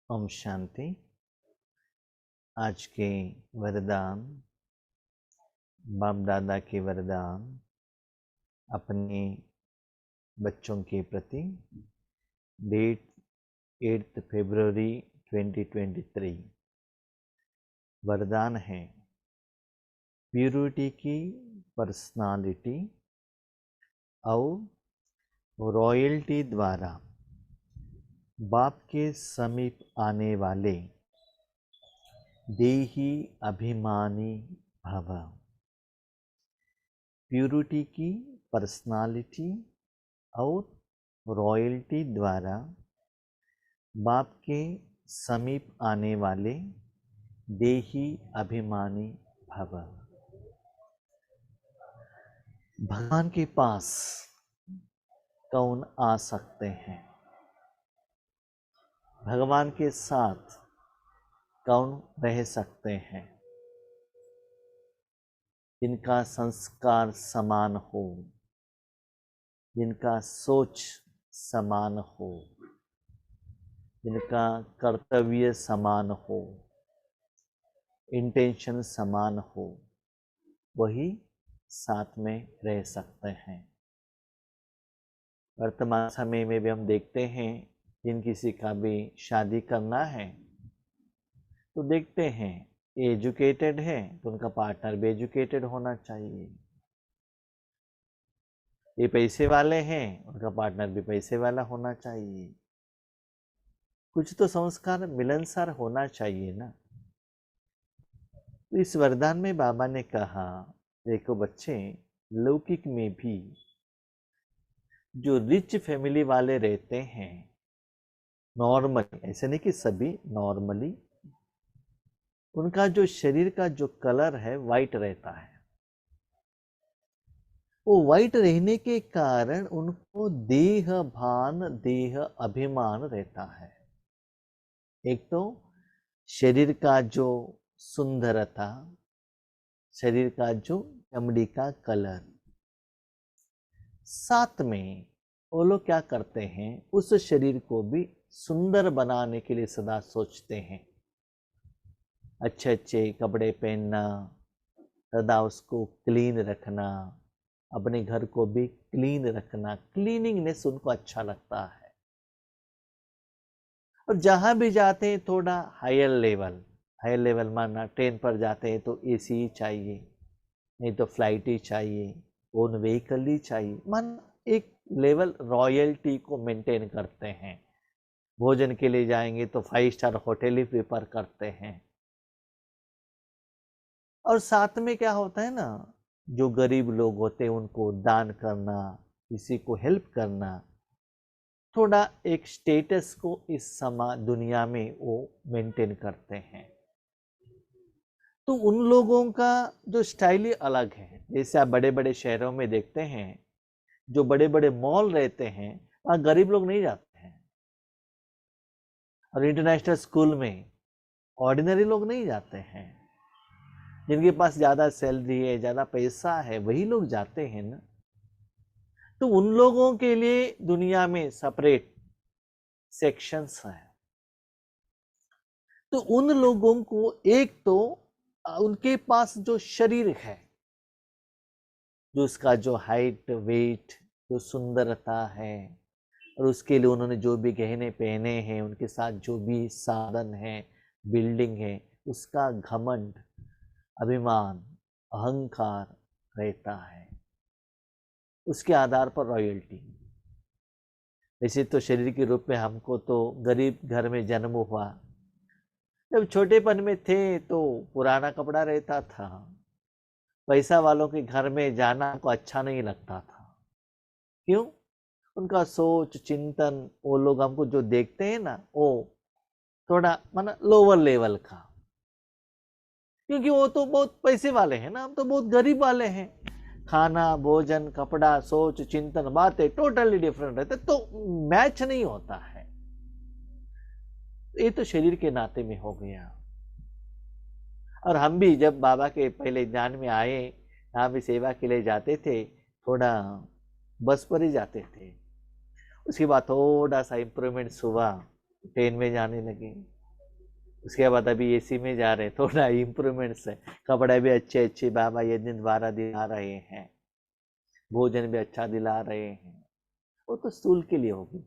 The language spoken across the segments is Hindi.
ओम शांति। आज के वरदान, बाप दादा के वरदान अपने बच्चों के प्रति। डेट 8 फरवरी 2023। वरदान है प्यूरिटी की पर्सनालिटी और रॉयल्टी द्वारा बाप के समीप आने वाले देही अभिमानी भव। प्यूरिटी की पर्सनालिटी और रॉयल्टी द्वारा बाप के समीप आने वाले देही अभिमानी भव। भगवान के पास कौन आ सकते हैं? भगवान के साथ कौन रह सकते हैं? जिनका संस्कार समान हो, जिनका सोच समान हो, जिनका कर्तव्य समान हो, इंटेंशन समान हो, वही साथ में रह सकते हैं। वर्तमान समय में भी हम देखते हैं, जिन किसी का भी शादी करना है तो देखते हैं एजुकेटेड है तो उनका पार्टनर भी एजुकेटेड होना चाहिए। ये पैसे वाले हैं, उनका पार्टनर भी पैसे वाला होना चाहिए। कुछ तो संस्कार मिलनसार होना चाहिए ना। तो इस वरदान में बाबा ने कहा, देखो बच्चे, लौकिक में भी जो रिच फैमिली वाले रहते हैं, नॉर्मली, ऐसे नहीं कि सभी, नॉर्मली उनका जो शरीर का जो कलर है वाइट रहता है। वो वाइट रहने के कारण उनको देह भान, देह अभिमान रहता है। एक तो शरीर का जो सुंदरता, शरीर का जो चमड़ी का कलर, साथ में वो लोग क्या करते हैं, उस शरीर को भी सुंदर बनाने के लिए सदा सोचते हैं। अच्छे अच्छे कपड़े पहनना, सदा उसको क्लीन रखना, अपने घर को भी क्लीन रखना, क्लीनिंगनेस उनको अच्छा लगता है। और जहां भी जाते हैं थोड़ा हायर लेवल मानना, ट्रेन पर जाते हैं तो एसी ही चाहिए, नहीं तो फ्लाइट ही चाहिए, ओन व्हीकल ही चाहिए, मान एक लेवल रॉयल्टी को मेंटेन करते हैं। भोजन के लिए जाएंगे तो 5 स्टार होटल ही प्रिफर करते हैं। और साथ में क्या होता है ना, जो गरीब लोग होते हैं उनको दान करना, किसी को हेल्प करना, थोड़ा एक स्टेटस को इस दुनिया में वो मेंटेन करते हैं। तो उन लोगों का जो स्टाइल ही अलग है। जैसे आप बड़े बड़े शहरों में देखते हैं, जो बड़े बड़े मॉल रहते हैं, वहां गरीब लोग नहीं जाते हैं। और इंटरनेशनल स्कूल में ऑर्डिनरी लोग नहीं जाते हैं। जिनके पास ज्यादा सैलरी है, ज्यादा पैसा है, वही लोग जाते हैं ना। तो उन लोगों के लिए दुनिया में सेपरेट सेक्शंस हैं। तो उन लोगों को एक तो उनके पास जो शरीर है, जो उसका जो हाइट वेट, जो सुंदरता है, और उसके लिए उन्होंने जो भी गहने पहने हैं, उनके साथ जो भी साधन है, बिल्डिंग है, उसका घमंड, अभिमान, अहंकार रहता है। उसके आधार पर रॉयल्टी। वैसे तो शरीर के रूप में हमको तो गरीब घर में जन्म हुआ। जब छोटेपन में थे तो पुराना कपड़ा रहता था। पैसा वालों के घर में जाना को अच्छा नहीं लगता था। क्यों? उनका सोच चिंतन, वो लोग हमको जो देखते हैं ना, वो थोड़ा माना लोअर लेवल का। क्योंकि वो तो बहुत पैसे वाले हैं ना, हम तो बहुत गरीब वाले हैं। खाना, भोजन, कपड़ा, सोच, चिंतन, बातें टोटली डिफरेंट रहते, तो मैच नहीं होता है। ये तो शरीर के नाते में हो गया। और हम भी जब बाबा के पहले ज्ञान में आए, यहाँ भी सेवा के लिए जाते थे, थोड़ा बस पर ही जाते थे। उसके बाद थोड़ा सा इम्प्रूवमेंट हुआ, ट्रेन में जाने लगे। उसके बाद अभी एसी में जा रहे हैं, थोड़ा इम्प्रूवमेंट्स है, कपड़े भी अच्छे अच्छे बाबा ये दिन 12 दिला रहे हैं, भोजन भी अच्छा दिला रहे हैं, वो तो स्थूल के लिए होगी।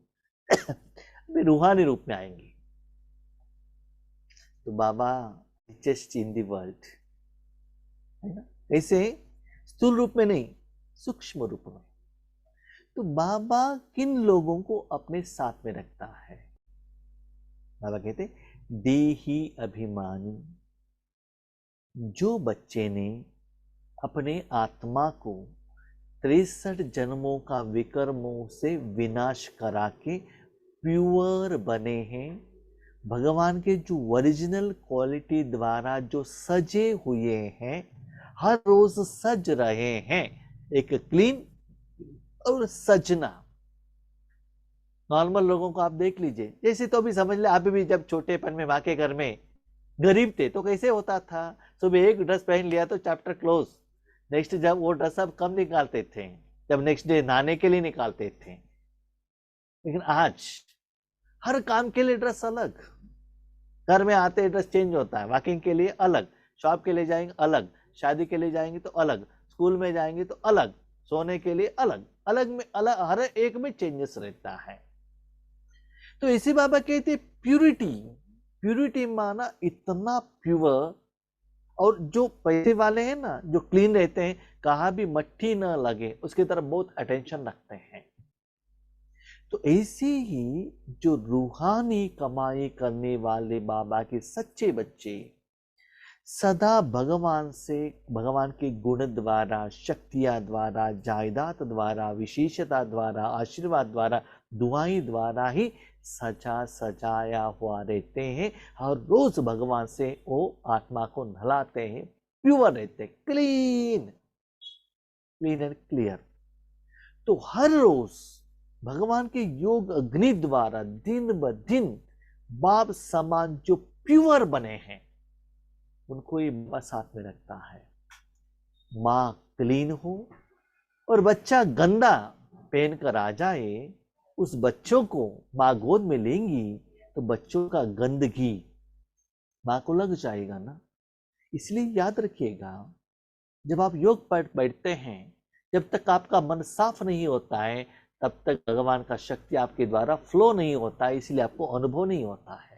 अभी रूहानी रूप में आएंगे तो बाबा रिचेस्ट इन दी वर्ल्ड, है ना, ऐसे स्थूल रूप में नहीं, सूक्ष्म रूप में। तो बाबा किन लोगों को अपने साथ में रखता है? बाबा कहते देही अभिमानी, जो बच्चे ने अपने आत्मा को 63 जन्मों का विकर्मों से विनाश करा के प्योर बने हैं, भगवान के जो ओरिजिनल क्वालिटी द्वारा जो सजे हुए हैं, हर रोज सज रहे हैं, एक क्लीन और सजना। नॉर्मल लोगों को आप देख लीजिए, जैसे तो भी समझ ले, आप भी जब छोटेपन में माँ के घर में गरीब थे तो कैसे होता था, सुबह एक ड्रेस पहन लिया तो चैप्टर क्लोज, नेक्स्ट जब वो ड्रेस अब कम निकालते थे, जब नेक्स्ट डे नहाने के लिए निकालते थे। लेकिन आज हर काम के लिए ड्रेस अलग, घर में आते ड्रेस चेंज होता है, वॉकिंग के लिए अलग, शॉप के लिए जाएंगे अलग, शादी के लिए जाएंगे तो अलग, स्कूल में जाएंगे तो अलग, सोने के लिए अलग, अलग में अलग, हर एक में चेंजेस रहता है। तो इसी बाबा कहते प्यूरिटी, प्यूरिटी माना इतना प्योर, और जो पैसे वाले हैं ना, जो क्लीन रहते हैं, कहा भी मट्टी न लगे उसकी तरफ बहुत अटेंशन रखते हैं। तो ऐसे ही जो रूहानी कमाई करने वाले बाबा के सच्चे बच्चे सदा भगवान से, भगवान के गुण द्वारा, शक्तियां द्वारा, जायदाद द्वारा, विशेषता द्वारा, आशीर्वाद द्वारा, दुआएं द्वारा ही सजा सजाया हुआ रहते हैं, और रोज भगवान से वो आत्मा को नहलाते हैं, प्योर रहते, क्लीन, क्लीन एंड क्लियर। तो हर रोज भगवान के योग अग्नि द्वारा दिन ब दिन बाप समान जो प्योर बने हैं उनको ये बाबा साथ में रखता है। माँ क्लीन हो और बच्चा गंदा पहन कर आ जाए, उस बच्चों को माँ गोद में लेंगी तो बच्चों का गंदगी माँ को लग जाएगा ना। इसलिए याद रखिएगा, जब आप योग पर बैठते हैं, जब तक आपका मन साफ नहीं होता है तब तक भगवान का शक्ति आपके द्वारा फ्लो नहीं होता है, इसलिए आपको अनुभव नहीं होता है।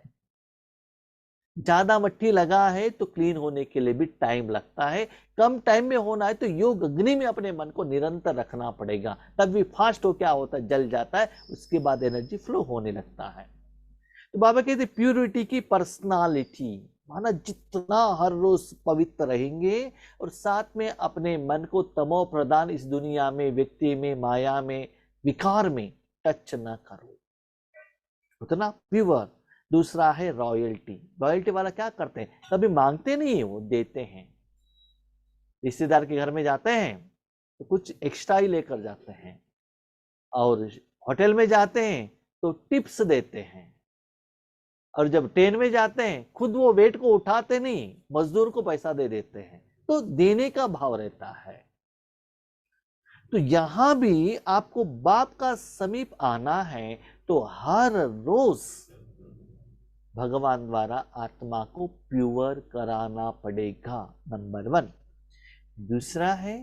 ज्यादा मट्टी लगा है तो क्लीन होने के लिए भी टाइम लगता है, कम टाइम में होना है तो योग अग्नि में अपने मन को निरंतर रखना पड़ेगा, तब भी फास्ट हो क्या होता है, जल जाता है, उसके बाद एनर्जी फ्लो होने लगता है। तो बाबा कहते प्यूरिटी की पर्सनालिटी माना जितना हर रोज पवित्र रहेंगे और साथ में अपने मन को तमो प्रदान इस दुनिया में, व्यक्ति में, माया में, विकार में टच न करो, उतना प्योर। दूसरा है रॉयल्टी। रॉयल्टी वाला क्या करते हैं, कभी मांगते नहीं है, वो देते हैं। रिश्तेदार के घर में जाते हैं तो कुछ एक्स्ट्रा ही लेकर जाते हैं, और होटल में जाते हैं तो टिप्स देते हैं, और जब ट्रेन में जाते हैं खुद वो वेट को उठाते नहीं, मजदूर को पैसा दे देते हैं। तो देने का भाव रहता है। तो यहां भी आपको बाप का समीप आना है तो हर रोज भगवान द्वारा आत्मा को प्योर कराना पड़ेगा, नंबर 1। दूसरा है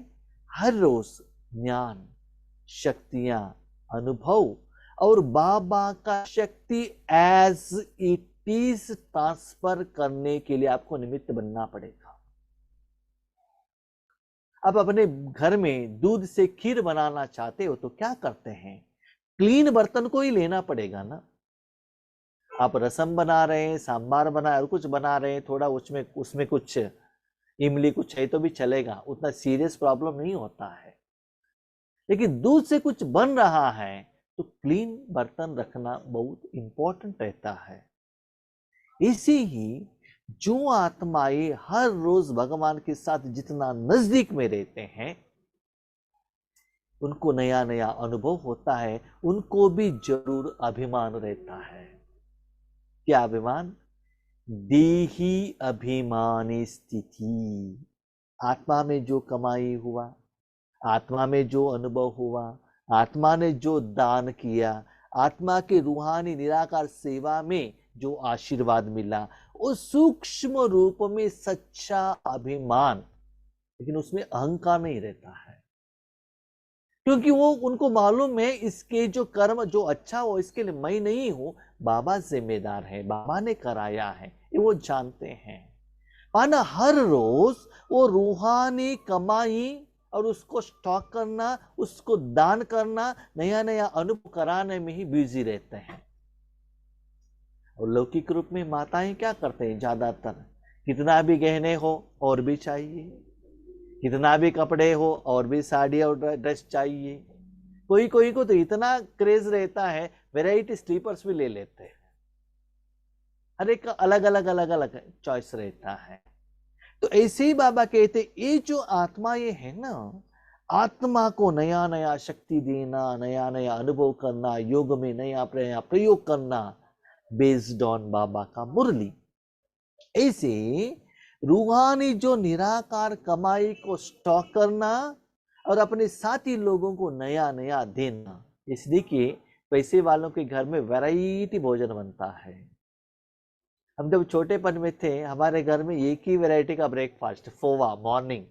हर रोज ज्ञान, शक्तियां, अनुभव और बाबा का शक्ति एज इट इज ट्रांसफर करने के लिए आपको निमित्त बनना पड़ेगा। आप अपने घर में दूध से खीर बनाना चाहते हो तो क्या करते हैं, क्लीन बर्तन को ही लेना पड़ेगा ना। आप रसम बना रहे हैं, सांबार बना और कुछ बना रहे हैं, थोड़ा उसमें कुछ इमली कुछ है तो भी चलेगा, उतना सीरियस प्रॉब्लम नहीं होता है। लेकिन दूध से कुछ बन रहा है तो क्लीन बर्तन रखना बहुत इंपॉर्टेंट रहता है। इसी ही जो आत्माएं हर रोज भगवान के साथ जितना नजदीक में रहते हैं उनको नया नया अनुभव होता है, उनको भी जरूर अभिमान रहता है। क्या अभिमान? देही अभिमानी स्थिति। आत्मा में जो कमाई हुआ, आत्मा में जो अनुभव हुआ, आत्मा ने जो दान किया, आत्मा के रूहानी निराकार सेवा में जो आशीर्वाद मिला, वो सूक्ष्म रूप में सच्चा अभिमान, लेकिन उसमें अहंकार नहीं रहता है, क्योंकि वो उनको मालूम है इसके जो कर्म जो अच्छा हो इसके लिए मैं नहीं हूं, बाबा जिम्मेदार है, बाबा ने कराया है, ये वो जानते हैं। माना हर रोज वो रूहानी कमाई और उसको स्टॉक करना, उसको दान करना, नया नया अनुभव कराने में ही बिजी रहते हैं। और लौकिक रूप में माताएं क्या करते हैं ज्यादातर, कितना भी गहने हो और भी चाहिए, कितना भी कपड़े हो और भी साड़ी और ड्रेस चाहिए। कोई कोई को तो इतना क्रेज रहता है वैरायटी स्लीपर्स भी ले लेते हैं। हर एक का अलग अलग अलग अलग चॉइस रहता है। तो ऐसे ही बाबा कहते ये जो आत्मा ये है ना, आत्मा को नया नया शक्ति देना, नया नया अनुभव करना, योग में नया प्रयोग करना, बेस्ड ऑन बाबा का मुरली। ऐसे रूहानी जो निराकार कमाई को स्टॉक करना और अपने साथी लोगों को नया नया देना। इसलिए कि पैसे वालों के घर में वैरायटी भोजन बनता है। हम जब छोटेपन में थे हमारे घर में एक ही वैरायटी का ब्रेकफास्ट, फोवा मॉर्निंग,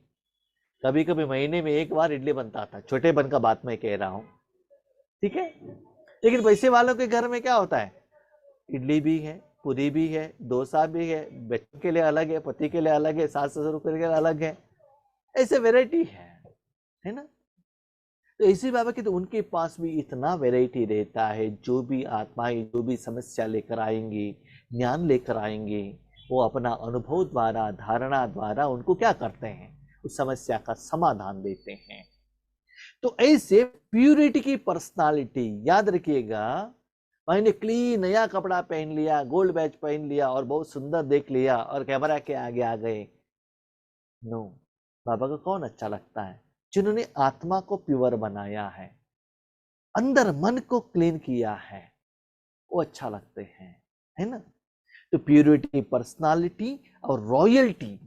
कभी कभी महीने में एक बार इडली बनता था। छोटेपन का बात मैं कह रहा हूं, ठीक है। लेकिन पैसे वालों के घर में क्या होता है, इडली भी है, पूरी भी है, डोसा भी है, बच्चों के लिए अलग है, पति के लिए अलग है, सास ससुर के लिए अलग है, ऐसे वैरायटी है ना। तो इसी बाबा की तो उनके पास भी इतना वैरायटी रहता है। जो भी आत्माएं जो भी समस्या लेकर आएंगी, ज्ञान लेकर आएंगे, वो अपना अनुभव द्वारा, धारणा द्वारा उनको क्या करते हैं, उस समस्या का समाधान देते हैं। तो ऐसे प्यूरिटी की पर्सनालिटी, याद रखिएगा, मैंने क्लीन नया कपड़ा पहन लिया, गोल्ड बैच पहन लिया और बहुत सुंदर देख लिया और कैमरा के आगे आ गए, नो। बाबा को कौन अच्छा लगता है, जिन्होंने आत्मा को प्योर बनाया है, अंदर मन को क्लीन किया है, वो अच्छा लगते हैं, है ना। तो प्यूरिटी पर्सनालिटी और रॉयल्टी,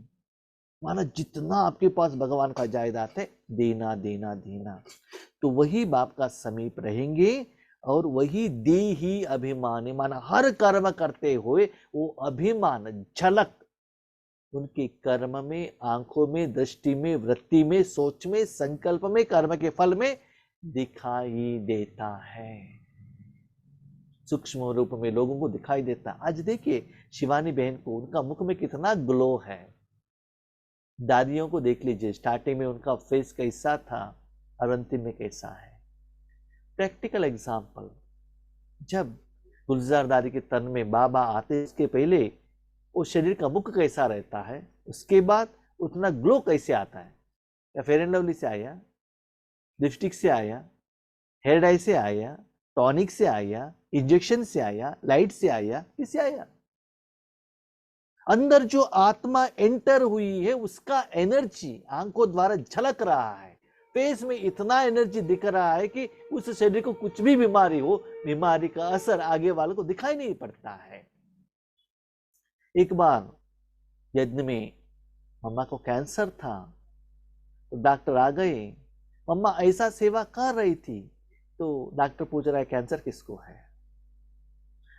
माना जितना आपके पास भगवान का जायदाद है, देना देना देना, तो वही बाप का समीप रहेंगे और वही दे ही अभिमान, माना हर कर्म करते हुए वो अभिमान झलक उनके कर्म में, आंखों में, दृष्टि में, वृत्ति में, सोच में, संकल्प में, कर्म के फल में दिखाई देता है। सूक्ष्म रूप में लोगों को दिखाई देता है। आज देखिए शिवानी बहन को, उनका मुख में कितना ग्लो है। दादियों को देख लीजिए, स्टार्टिंग में उनका फेस कैसा था और अंतिम में कैसा है। प्रैक्टिकल एग्जाम्पल, जब गुलजार दादी के तन में बाबा आते इसके पहले वो शरीर का मुख कैसा रहता है, उसके बाद उतना ग्लो कैसे आता है। या फेयर एंड लवली से आया, लिपस्टिक से आया, हेयर डाई से आया, टॉनिक से आया, इंजेक्शन से आया, लाइट से आया, किससे आया। अंदर जो आत्मा एंटर हुई है उसका एनर्जी आंखों द्वारा झलक रहा है, फेस में इतना एनर्जी दिख रहा है कि उस शरीर को कुछ भी बीमारी हो, बीमारी का असर आगे वालों को दिखाई नहीं पड़ता है। एक बार यज्ञ में मम्मा को कैंसर था, तो डॉक्टर आ गए, मम्मा ऐसा सेवा कर रही थी, तो डॉक्टर पूछ रहा है कैंसर किसको है।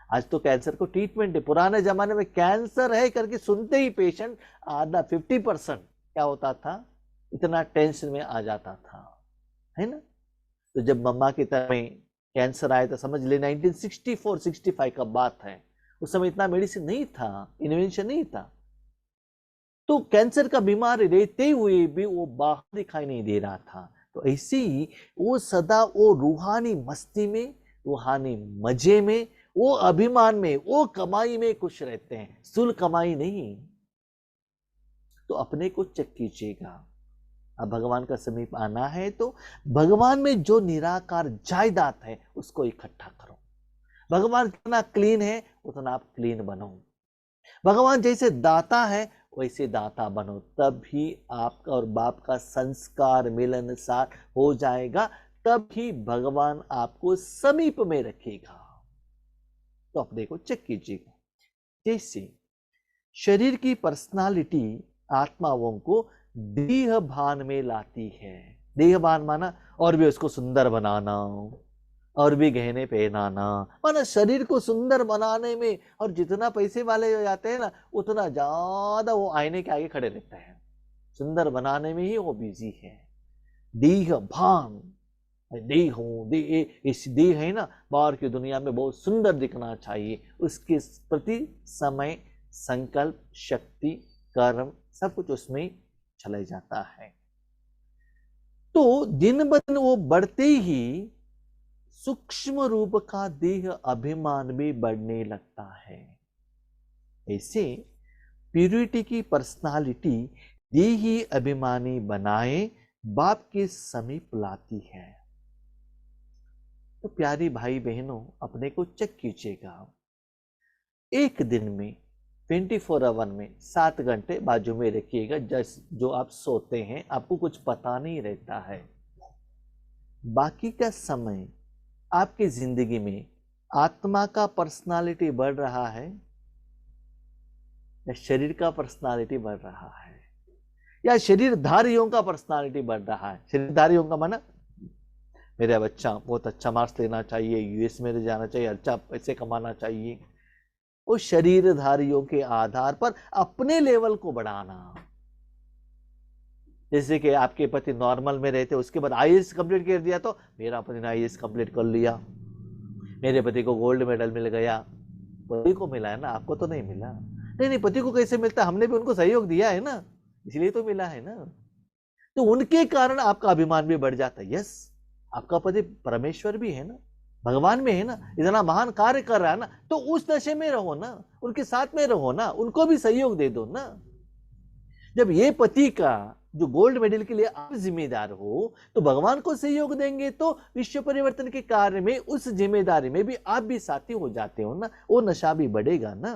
आज तो कैंसर को ट्रीटमेंट है, पुराने जमाने में कैंसर है करके सुनते ही पेशेंट आधा 50% क्या होता था, इतना टेंशन में आ जाता था, है ना। तो जब मम्मा की तरह में कैंसर आया तो समझ ले 1964-65 का बात है। उस समय इतना मेडिसिन नहीं था, इन्वेंशन नहीं था, तो कैंसर का बीमार रहते हुए भी वो बाहर दिखाई नहीं दे रहा था। तो ऐसे ही वो सदा वो रूहानी मस्ती में, रूहानी मजे में, वो अभिमान में, वो कमाई में खुश रहते हैं, स्थूल कमाई नहीं। तो अपने को चेक कीजिएगा। अब भगवान का समीप आना है तो भगवान में जो निराकार जायदाद है उसको इकट्ठा करो। भगवान कितना क्लीन है उतना आप क्लीन बनो। भगवान जैसे दाता है वैसे दाता बनो, तब ही आपका और बाप का संस्कार मिलनसार हो जाएगा, तब ही भगवान आपको समीप में रखेगा। तो अपने को चेक कीजिएगा। जैसे शरीर की पर्सनालिटी आत्माओं को देह भान में लाती है। देह भान माना और भी उसको सुंदर बनाना, और भी गहने पहनाना, माना शरीर को सुंदर बनाने में। और जितना पैसे वाले हो जाते हैं ना, उतना ज्यादा वो आईने के आगे खड़े रहते हैं, सुंदर बनाने में ही वो बिजी है। देह भान, देह हूं, देह, इस देह है ना, बाहर की दुनिया में बहुत सुंदर दिखना चाहिए, उसके प्रति समय, संकल्प, शक्ति, कर्म सब कुछ उसमें चला जाता है। तो दिन ब दिन वो बढ़ते ही सूक्ष्म रूप का देह अभिमान भी बढ़ने लगता है। ऐसे प्यूरिटी की पर्सनालिटी देही अभिमानी बनाए बाप के समीप लाती है। तो प्यारी भाई बहनों, अपने को चेक कीजिएगा, एक दिन में 24 आवर में 7 घंटे बाजू में रखिएगा, जो आप सोते हैं आपको कुछ पता नहीं रहता है। बाकी का समय आपकी जिंदगी में आत्मा का पर्सनालिटी बढ़ रहा है या शरीर का पर्सनालिटी बढ़ रहा है, या शरीरधारियों का पर्सनालिटी बढ़ रहा है। शरीरधारियों का माना मेरा बच्चा बहुत अच्छा मार्क्स लेना चाहिए, यूएस में जाना चाहिए, अच्छा पैसे कमाना चाहिए। वो शरीरधारियों के आधार पर अपने लेवल को बढ़ाना। जैसे कि आपके पति नॉर्मल में रहते, उसके बाद आईएएस कंप्लीट कर दिया, तो मेरा पति ने आईएएस कंप्लीट कर लिया, मेरे पति को गोल्ड मेडल मिल गया। पति को मिला है ना, आपको तो नहीं मिला। नहीं, पति को कैसे मिलता, हमने भी उनको सहयोग दिया है ना, इसलिए तो मिला है ना। तो उनके कारण आपका अभिमान भी बढ़ जाता है। यस, आपका पति परमेश्वर भी है ना, भगवान में है ना, इतना महान कार्य कर रहा है ना, तो उस नशे में रहो ना, उनके साथ में रहो ना, उनको भी सहयोग दे दो ना। जब ये पति का जो गोल्ड मेडल के लिए आप जिम्मेदार हो, तो भगवान को सहयोग देंगे तो विश्व परिवर्तन के कार्य में, उस जिम्मेदारी में भी आप भी साथी हो जाते हो ना, वो नशा भी बढ़ेगा ना।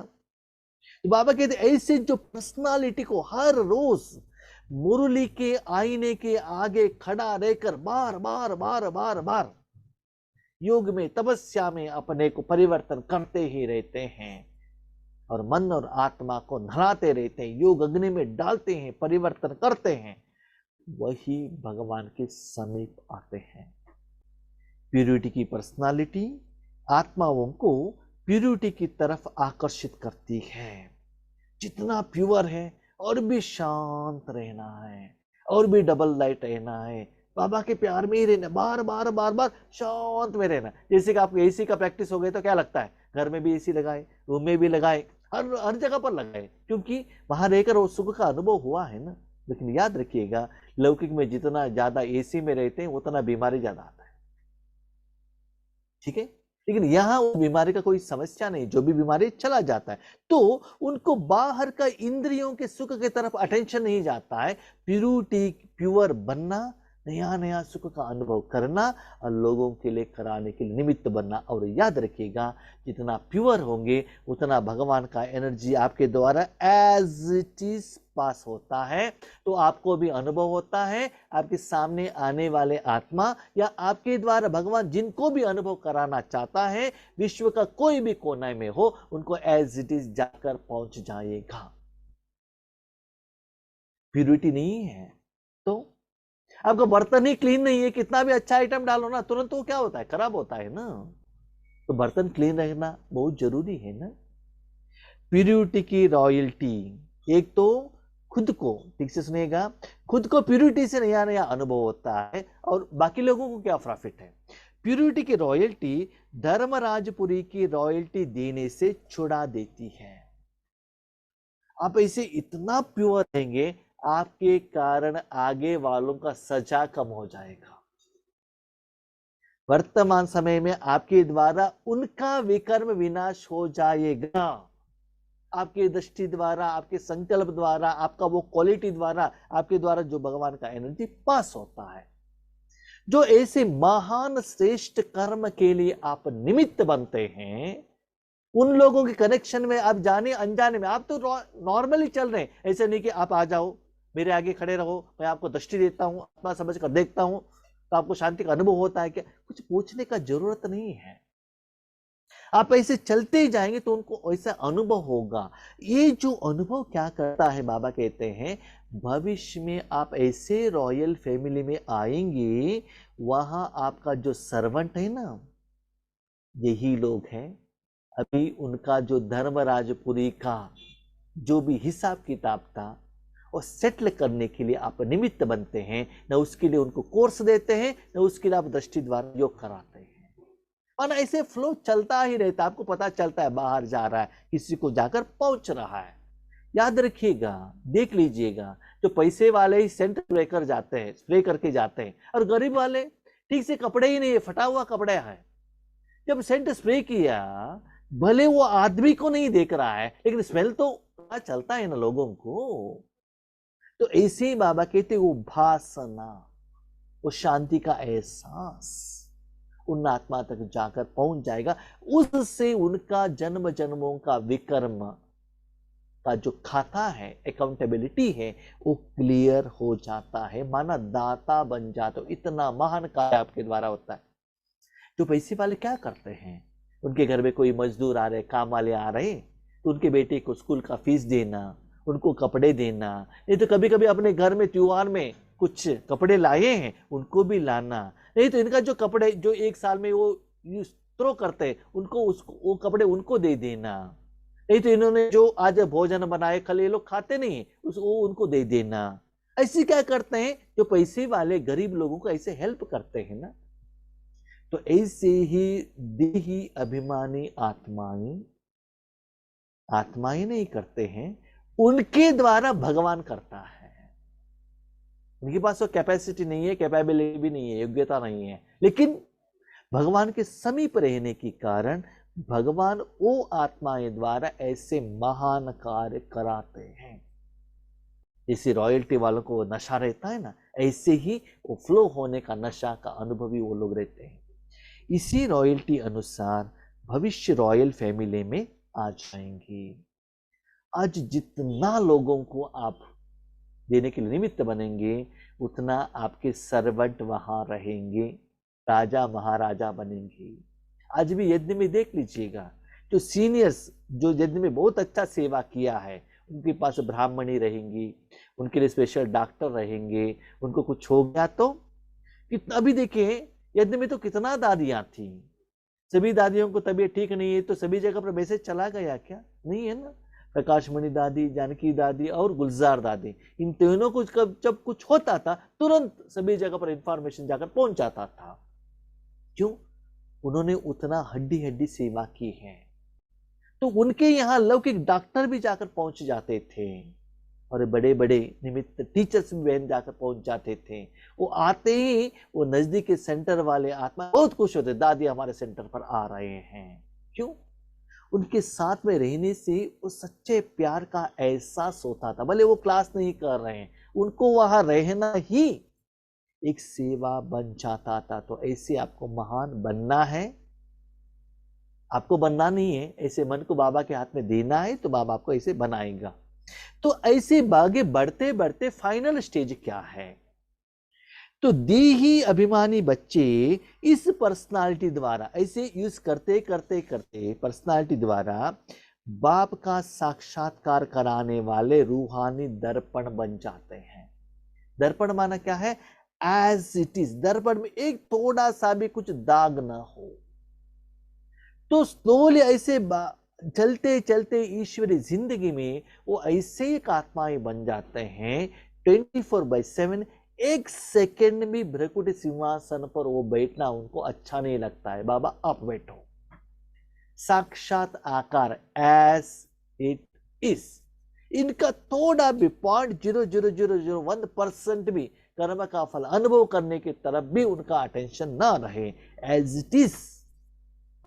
तो बाबा कहते ऐसे जो पर्सनालिटी को हर रोज मुरली के आईने के आगे खड़ा रहकर बार बार बार बार बार योग में, तपस्या में अपने को परिवर्तन करते ही रहते हैं, और मन और आत्मा को नहलाते रहते हैं, योग अग्नि में डालते हैं, परिवर्तन करते हैं, वही भगवान के समीप आते हैं। प्यूरिटी की पर्सनालिटी आत्माओं को प्यूरिटी की तरफ आकर्षित करती है। जितना प्योर है और भी शांत रहना है, और भी डबल लाइट रहना है, बाबा के प्यार में ही रहना, बार बार बार बार शांत में रहना। जैसे कि आपको एसी का प्रैक्टिस हो गई तो क्या लगता है, घर में भी एसी लगाए, रूम में भी लगाए, हर जगह पर लगाए, क्योंकि वहां रहकर वो सुख का अनुभव हुआ है ना। लेकिन याद रखिएगा, लौकिक में जितना ज्यादा एसी में रहते हैं उतना बीमारी ज्यादा आता है, ठीक है। लेकिन यहां वो बीमारी का कोई समस्या नहीं, जो भी बीमारी चला जाता है, तो उनको बाहर का इंद्रियों के सुख की तरफ अटेंशन नहीं जाता है। प्योर बनना, नया नया सुख का अनुभव करना और लोगों के लिए कराने के लिए निमित्त बनना। और याद रखिएगा, जितना प्योर होंगे उतना भगवान का एनर्जी आपके द्वारा एज इट इज पास होता है, तो आपको भी अनुभव होता है। आपके सामने आने वाले आत्मा या आपके द्वारा भगवान जिनको भी अनुभव कराना चाहता है, विश्व का कोई भी कोने में हो, उनको एज इट इज जाकर पहुंच जाएगा। प्यूरिटी नहीं है तो आपका बर्तन ही क्लीन नहीं है, कितना भी अच्छा आइटम डालो ना, तुरंत वो क्या होता है, खराब होता है ना। तो बर्तन क्लीन रहना बहुत जरूरी है ना। प्यूरिटी की रॉयल्टी, एक तो खुद को, ठीक से सुनिएगा, खुद को प्यूरिटी से नया नया अनुभव होता है, और बाकी लोगों को क्या प्रॉफिट है। प्यूरिटी की रॉयल्टी धर्मराजपुरी की रॉयल्टी देने से छुड़ा देती है। आप ऐसे इतना प्योर रहेंगे, आपके कारण आगे वालों का सजा कम हो जाएगा। वर्तमान समय में आपके द्वारा उनका विकर्म विनाश हो जाएगा। आपके दृष्टि द्वारा, आपके संकल्प द्वारा, आपका वो क्वालिटी द्वारा, आपके द्वारा जो भगवान का एनर्जी पास होता है, जो ऐसे महान श्रेष्ठ कर्म के लिए आप निमित्त बनते हैं, उन लोगों के कनेक्शन में आप जाने अनजाने में, आप तो नॉर्मली चल रहे हैं, ऐसे नहीं कि आप आ जाओ मेरे आगे खड़े रहो, मैं आपको दृष्टि देता हूं, आत्मा समझ कर देखता हूं, तो आपको शांति का अनुभव होता है। क्या कुछ पूछने का जरूरत नहीं है, आप ऐसे चलते ही जाएंगे तो उनको ऐसा अनुभव होगा। ये जो अनुभव क्या करता है, बाबा कहते हैं भविष्य में आप ऐसे रॉयल फैमिली में आएंगे, वहां आपका जो सर्वेंट है ना, यही लोग हैं। अभी उनका जो धर्मराजपुरी का जो भी हिसाब किताब था और सेटल करने के लिए आप निमित्त बनते हैं, न उसके लिए उनको कोर्स देते हैं, न उसके लिए आप दृष्टि द्वारा योग कराते हैं। और ऐसे फ्लो चलता ही रहता, आपको पता चलता है बाहर जा रहा है, किसी को जाकर पहुंच रहा है। याद रखिएगा, देख लीजिएगा, जो पैसे वाले ही सेंट स्प्रे कर जाते हैं, स्प्रे करके जाते हैं, और गरीब वाले ठीक से कपड़े ही नहीं है, फटा हुआ कपड़े है। जब सेंट स्प्रे किया, भले वो आदमी को नहीं देख रहा है, लेकिन स्मेल तो पता चलता है ना लोगों को। तो ऐसे ही बाबा कहते वो भासना, वो शांति का एहसास उन आत्मा तक जाकर पहुंच जाएगा। उससे उनका जन्म जन्मों का विकर्म का जो खाता है, अकाउंटेबिलिटी है, वो क्लियर हो जाता है, माना दाता बन जाता। इतना महान कार्य आपके द्वारा होता है। जो पैसे वाले क्या करते हैं, उनके घर में कोई मजदूर आ रहे, काम वाले आ रहे, तो उनके बेटे को स्कूल का फीस देना, उनको कपड़े देना, नहीं तो कभी कभी अपने घर में त्योहार में कुछ कपड़े लाए हैं उनको भी लाना, नहीं तो इनका जो कपड़े जो एक साल में वो थ्रो करते हैं, उनको उसको वो कपड़े उनको दे देना, नहीं तो इन्होंने जो आज भोजन बनाए कल ये लोग खाते नहीं, वो उनको दे देना। ऐसे क्या करते हैं, जो पैसे वाले गरीब लोगों को ऐसे हेल्प करते हैं ना। तो ऐसे ही देही अभिमानी आत्माएं नहीं करते हैं, उनके द्वारा भगवान करता है। उनके पास वो कैपेसिटी नहीं है, कैपेबिलिटी भी नहीं है, योग्यता नहीं है, लेकिन भगवान के समीप रहने के कारण भगवान वो आत्माएं द्वारा ऐसे महान कार्य कराते हैं। जैसे रॉयल्टी वालों को वो नशा रहता है ना, ऐसे ही वो फ्लो होने का नशा का अनुभवी वो लोग रहते हैं। इसी रॉयल्टी अनुसार भविष्य रॉयल फैमिली में आ जाएंगे। आज जितना लोगों को आप देने के लिए निमित्त बनेंगे, उतना आपके सर्वेंट वहां रहेंगे, राजा महाराजा बनेंगे। आज भी यज्ञ में देख लीजिएगा, जो सीनियर्स जो यज्ञ में बहुत अच्छा सेवा किया है, उनके पास ब्राह्मणी रहेंगी, उनके लिए स्पेशल डॉक्टर रहेंगे। उनको कुछ हो गया तो कितना, अभी देखिए यज्ञ में तो कितना दादियां थी, सभी दादियों को तबीयत ठीक नहीं है तो सभी जगह पर मैसेज चला गया क्या? नहीं है ना। प्रकाशमणि दादी, जानकी दादी और गुलजार दादी, इन तीनों को जब कुछ होता था तुरंत सभी जगह पर इंफॉर्मेशन जाकर पहुंच जाता था। क्यों? उन्होंने उतना हड्डी हड्डी सेवा की है। तो उनके यहाँ लौकिक डॉक्टर भी जाकर पहुंच जाते थे, और बड़े बड़े निमित्त टीचर्स भी बहन जाकर पहुंच जाते थे। वो आते ही वो नजदीक के सेंटर वाले आत्मा बहुत खुश होते, दादी हमारे सेंटर पर आ रहे हैं। क्यों? उनके साथ में रहने से वो सच्चे प्यार का एहसास होता था। भले वो क्लास नहीं कर रहे हैं, उनको वहां रहना ही एक सेवा बन जाता था। तो ऐसे आपको महान बनना है, आपको बनना नहीं है, ऐसे मन को बाबा के हाथ में देना है, तो बाबा आपको ऐसे बनाएगा। तो ऐसे आगे बढ़ते बढ़ते फाइनल स्टेज क्या है? तो देही अभिमानी बच्चे इस पर्सनालिटी द्वारा ऐसे यूज करते करते करते पर्सनालिटी द्वारा बाप का साक्षात्कार कराने वाले रूहानी दर्पण बन जाते हैं। दर्पण माना क्या है? As it is. दर्पण में एक थोड़ा सा भी कुछ दाग ना हो। तो स्लोली ऐसे चलते चलते ईश्वरी जिंदगी में वो ऐसे एक आत्माएं बन जाते हैं 24/7। एक सेकेंड भी भ्रकुटी सिंहासन पर वो बैठना उनको अच्छा नहीं लगता है। बाबा आप बैठो। साक्षात आकार एज इट इज। इनका थोड़ा भी 0.00001% भी कर्म का फल अनुभव करने की तरफ भी उनका अटेंशन ना रहे। एज इट इज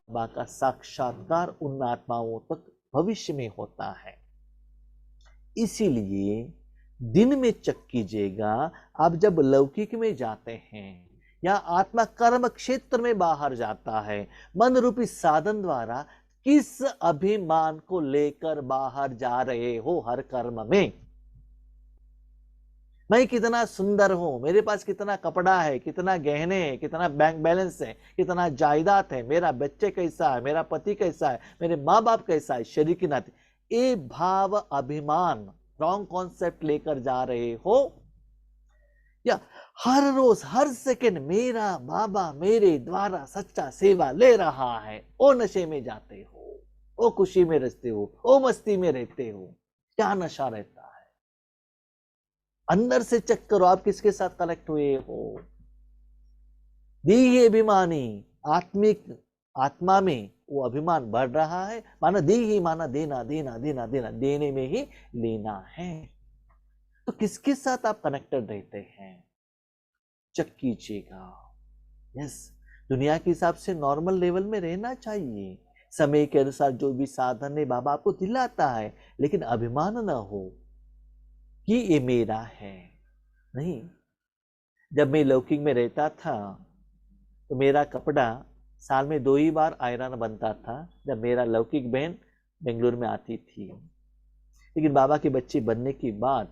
बाबा का साक्षात्कार उन आत्माओं तक भविष्य में होता है। इसीलिए दिन में चेक कीजिएगा, आप जब लौकिक में जाते हैं या आत्मा कर्म क्षेत्र में बाहर जाता है, मन रूपी साधन द्वारा किस अभिमान को लेकर बाहर जा रहे हो हर कर्म में। मैं कितना सुंदर हूं, मेरे पास कितना कपड़ा है, कितना गहने है, कितना बैंक बैलेंस है, कितना जायदाद है, मेरा बच्चे कैसा है, मेरा पति कैसा है, मेरे माँ बाप कैसा है, शरीर के नाते ये भाव अभिमान रॉन्ग कॉन्सेप्ट लेकर जा रहे हो। या हर रोज हर सेकंड मेरा बाबा मेरे द्वारा सच्चा सेवा ले रहा है, ओ नशे में जाते हो, ओ खुशी में रहते हो, ओ मस्ती में रहते हो, क्या नशा रहता है? अंदर से चेक करो आप किसके साथ कनेक्ट हुए हो। देही अभिमानी, आत्मिक आत्मा में वो अभिमान बढ़ रहा है, माना देही माना देना देना देना देना, देने में ही लेना है। तो किसके साथ आप कनेक्टेड रहते हैं, चेक कीजिएगा। यस, दुनिया के हिसाब से नॉर्मल लेवल में रहना चाहिए, समय के अनुसार जो भी साधन है बाबा आपको दिलाता है, लेकिन अभिमान ना हो कि ये मेरा है। नहीं, जब मैं लौकिक में रहता था तो मेरा कपड़ा साल में 2 ही बार आयरन बनता था, जब मेरा लौकिक बहन बेंगलुरु में आती थी। लेकिन बाबा के बच्चे बनने के बाद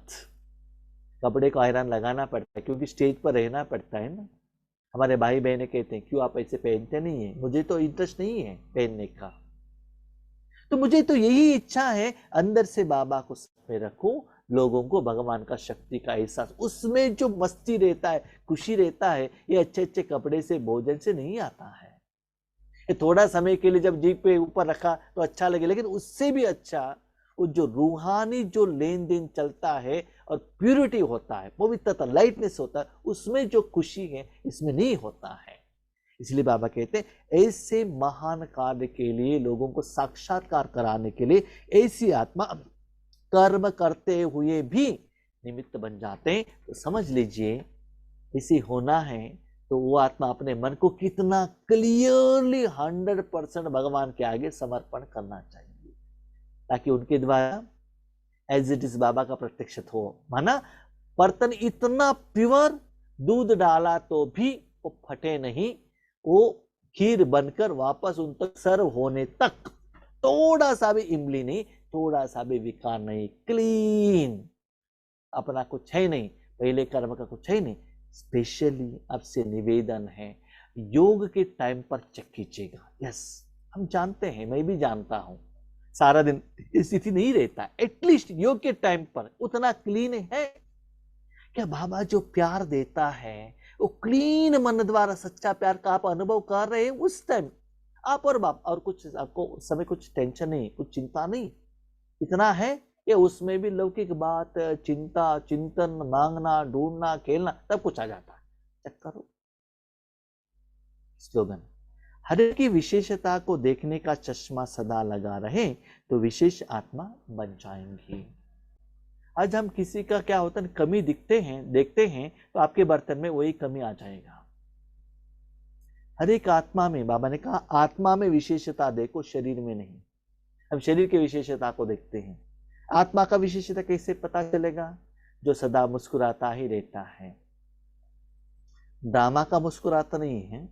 कपड़े को आयरन लगाना पड़ता है, क्योंकि स्टेज पर रहना पड़ता है ना। हमारे भाई बहने कहते हैं क्यों आप ऐसे पहनते नहीं है, मुझे तो इंटरेस्ट नहीं है पहनने का। तो मुझे तो यही इच्छा है अंदर से बाबा को साथ में रखूं, लोगों को भगवान का शक्ति का एहसास, उसमें जो मस्ती रहता है, खुशी रहता है, ये अच्छे अच्छे कपड़े से भोजन से नहीं आता है। ये थोड़ा समय के लिए जब जीप पे ऊपर रखा तो अच्छा लगे, लेकिन उससे भी अच्छा वो जो रूहानी जो लेन देन चलता है और प्यूरिटी होता है, पवित्रता लाइटनेस होता है, उसमें जो खुशी है इसमें नहीं होता है। इसलिए बाबा कहते हैं ऐसे महान कार्य के लिए, लोगों को साक्षात्कार कराने के लिए ऐसी आत्मा कर्म करते हुए भी निमित्त बन जाते हैं। तो समझ लीजिए इसी होना है तो वो आत्मा अपने मन को कितना क्लियरली 100% भगवान के आगे समर्पण करना चाहिए, ताकि उनके द्वारा एज इट इज बाबा का प्रत्यक्ष हो। माना बर्तन इतना प्योर, दूध डाला तो भी वो फटे नहीं, वो खीर बनकर वापस उन तक सर्व होने तक थोड़ा सा भी इमली नहीं, थोड़ा सा भी विकार नहीं, क्लीन, अपना कुछ है नहीं, पहले कर्म का कुछ है नहीं। स्पेशली आपसे निवेदन है, योग के टाइम पर चेक कीजिएगा। यस, हम जानते हैं, मैं भी जानता हूं, सारा दिन स्थिति नहीं रहता, एटलीस्ट योग के टाइम पर उतना क्लीन है क्या? बाबा जो प्यार देता है वो क्लीन मन द्वारा सच्चा प्यार का आप अनुभव कर रहे हैं उस टाइम, आप और बाप, और कुछ आपको उस समय कुछ टेंशन नहीं, कुछ चिंता नहीं, इतना है कि उसमें भी लौकिक बात, चिंता, चिंतन, मांगना, ढूंढना, खेलना, सब कुछ आ जाता है। चेक करो। स्लोगन, हर की विशेषता को देखने का चश्मा सदा लगा रहे तो विशेष आत्मा बन जाएंगी। आज हम किसी का क्या होता है, कमी देखते हैं तो आपके बर्तन में वही कमी आ जाएगा। हर एक आत्मा में, बाबा ने कहा आत्मा में विशेषता देखो, शरीर में नहीं। हम शरीर की विशेषता को देखते हैं, आत्मा का विशेषता कैसे पता चलेगा? जो सदा मुस्कुराता ही रहता है, ड्रामा का मुस्कुराता नहीं है,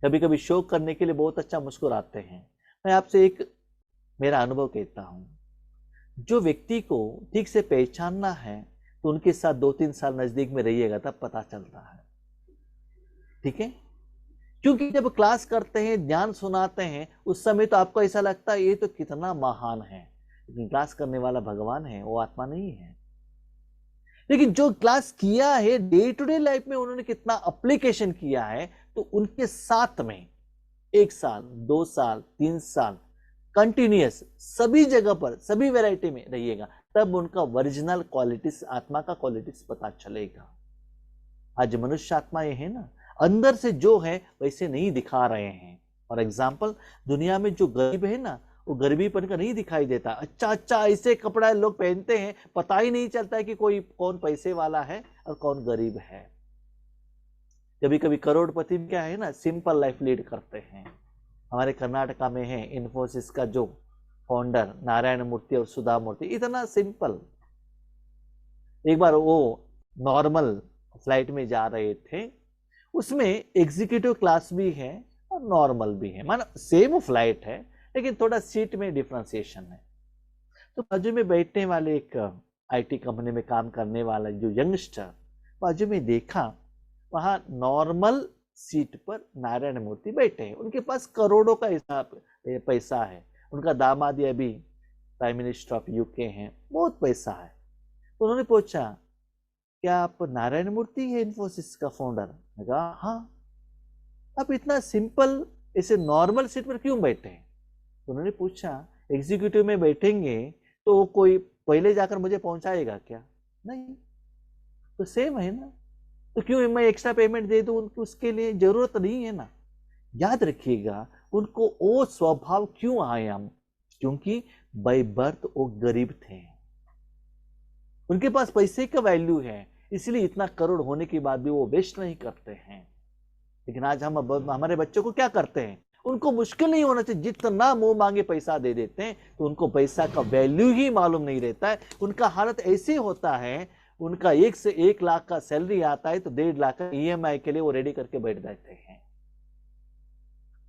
कभी कभी शो करने के लिए बहुत अच्छा मुस्कुराते हैं। मैं आपसे एक मेरा अनुभव कहता हूं, जो व्यक्ति को ठीक से पहचानना है तो उनके साथ 2-3 साल नजदीक में रहिएगा, तब पता चलता है। ठीक है, क्योंकि जब क्लास करते हैं, ध्यान सुनाते हैं, उस समय तो आपको ऐसा लगता है ये तो कितना महान है, लेकिन क्लास करने वाला भगवान है, वो आत्मा नहीं है। लेकिन जो क्लास किया है, डे टू डे लाइफ में उन्होंने कितना एप्लीकेशन किया है, तो उनके साथ में 1 साल 2 साल 3 साल कंटिन्यूअस सभी जगह पर सभी वैरायटी में रहिएगा, तब उनका ओरिजिनल क्वालिटीज, आत्मा का क्वालिटीज पता चलेगा। आज मनुष्य आत्मा ये है ना, अंदर से जो है वैसे नहीं दिखा रहे हैं। फॉर एग्जाम्पल, दुनिया में जो गरीब है ना, वो गरीबीपन का नहीं दिखाई देता। अच्छा अच्छा ऐसे कपड़ा लोग पहनते हैं, पता ही नहीं चलता है कि कोई कौन पैसे वाला है और कौन गरीब है। कभी कभी करोड़पति क्या है ना, सिंपल लाइफ लीड करते हैं। हमारे कर्नाटका में है इन्फोसिस का जो फाउंडर नारायण मूर्ति और सुधा मूर्ति, इतना सिंपल। एक बार वो नॉर्मल फ्लाइट में जा रहे थे, उसमें एग्जीक्यूटिव क्लास भी है और नॉर्मल भी है, माना सेम फ्लाइट है लेकिन थोड़ा सीट में डिफ्रेंसिएशन है। तो बाजू में बैठने वाले एक आईटी कंपनी में काम करने वाला जो यंगस्टर, बाजू में देखा वहां नॉर्मल सीट पर नारायण मूर्ति बैठे हैं, उनके पास करोड़ों का हिसाब पैसा है, उनका दामाद अभी प्राइम मिनिस्टर ऑफ यूके हैं, बहुत पैसा है। तो उन्होंने पूछा क्या आप नारायण मूर्ति है इन्फोसिस का फाउंडर? मैं कहा हाँ। आप इतना सिंपल ऐसे नॉर्मल सीट पर क्यों बैठे हैं? तो उन्होंने पूछा एग्जीक्यूटिव में बैठेंगे तो वो कोई पहले जाकर मुझे पहुंचाएगा क्या? नहीं। तो सेम है ना, तो क्यों मैं एक्स्ट्रा पेमेंट दे दूं उनको? उसके लिए जरूरत नहीं है ना। याद रखिएगा, उनको वो स्वभाव क्यों आया? क्योंकि बाय बर्थ वो गरीब थे, उनके पास पैसे का वैल्यू है, इसलिए इतना करोड़ होने के बाद भी वो वेस्ट नहीं करते हैं। लेकिन आज हम हमारे बच्चों को क्या करते हैं? उनको मुश्किल नहीं होना चाहिए, जितना मुंह मांगे पैसा दे देते हैं, तो उनको पैसा का वैल्यू ही मालूम नहीं रहता है। उनका हालत ऐसे होता है, उनका 1 से 1 लाख का सैलरी आता है तो 1.5 लाख का ईएमआई के लिए वो रेडी करके बैठ जाते हैं।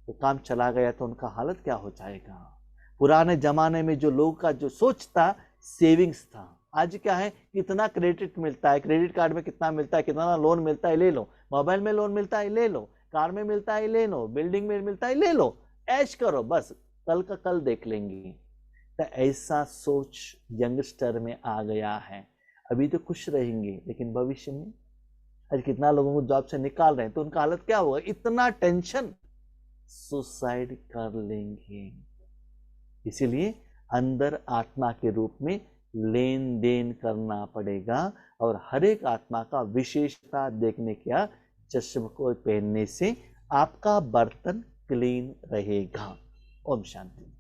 तो काम चला गया तो उनका हालत क्या हो जाएगा? पुराने जमाने में जो लोगों का जो सोच था, सेविंग्स था। आज क्या है, कितना क्रेडिट मिलता है, क्रेडिट कार्ड में कितना मिलता है, कितना लोन मिलता है ले लो, मोबाइल में लोन मिलता है ले लो, कार में मिलता है ले लो, बिल्डिंग में मिलता है ले लो, ऐश करो, बस कल का कल देख लेंगे। तो ऐसा सोच यंगस्टर में आ गया है। अभी तो खुश रहेंगे, लेकिन भविष्य में आज कितना लोगों को जॉब से निकाल रहे हैं, तो उनका हालत क्या होगा? इतना टेंशन, सुसाइड कर लेंगे। इसीलिए अंदर आत्मा के रूप में लेन देन करना पड़ेगा, और हर एक आत्मा का विशेषता देखने का चश्मे को पहनने से आपका बर्तन क्लीन रहेगा। ओम शांति।